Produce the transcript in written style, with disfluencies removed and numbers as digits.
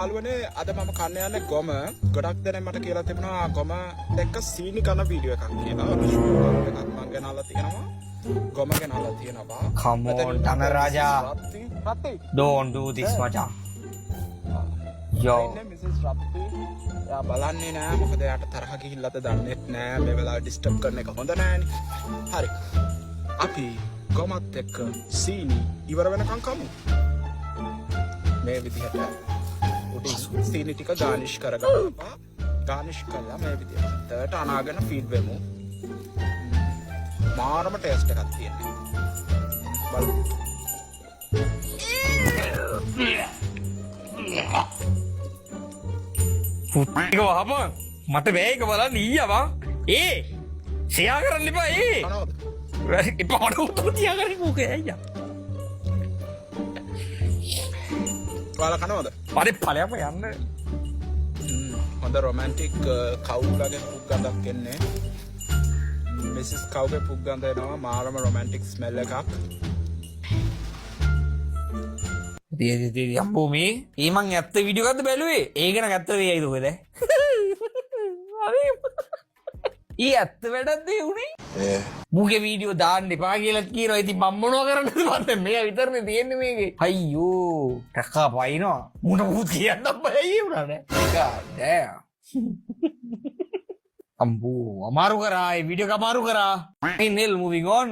අලුවනේ අද මම කන්න යන්නේ ගොම. ගොඩක් දෙනෙක් මට කියලා තිබුණා ගොම එක්ක සීනි කන වීඩියෝ එකක් කියලා. එකක් මම ගෙනල්ලා තියෙනවා. ගොම ගෙනල්ලා තියෙනවා. Come on, Dhanaraja. රත්ති. Don't do this, Macha. Yo. ඉන්නේ මිසස් රත්ති. එයා බලන්නේ නෑ මොකද එයාට තරහ ගිහිල්ලාද දන්නෙත් නෑ. මේ වෙලාවේ ඩිස්ටර්බ් කරන එක හොඳ නෑනේ. හරි. අපි ගොමත් එක්ක සීනි ඉවර වෙනකන් කමු. මේ විදිහට උඩින් සීනි ටික ගානිෂ් කරගන්නවා. ගානිෂ් කළා මේ විදිහට අනාගෙන ෆීඩ් වෙමු. මාරම ටේස්ට් එකක් තියෙනවා. බලමු. පුට්ටික වහම මට මේක බලන්න ඊයවා. ඒ ෂෙයා කරන්න එපා ඒ. කනවද? එපා මට උතුම් තියාගන්න මොකේ අයියා. ඔයාලා කනවද? පරි ඵලයක්ම යන්න. හොඳ රොමැන්ටික් කවුලගේ පුක් ගඳක් එන්නේ. මිසස් කවුගේ පුක් ගඳ එනවා මාරම රොමැන්ටික් ස්මෙල් එකක්. අම්බෝ මේ ඒ මං ඇත්ත වීඩියෝ එකක්ද බැලුවේ? ඒක නම් ඇත්ත වෙයිද ඔයද? ඊ ඇත්ත වැඩක්ද ඒ උනේ? මුගේ වීඩියෝ දාන්න එපා කියලා කියනවා. ඉතින් මම මොනවා කරන්නද මන්ද මේ විතරනේ තියෙන්නේ මේකේ. අයියෝ ටකා පයින්නවා. මුණ මුත් කියන්න බෑ උනානේ. God damn. අම්බෝ අමාරු කරා ඒ වීඩියෝ එක අමාරු කරා. Neil moving on.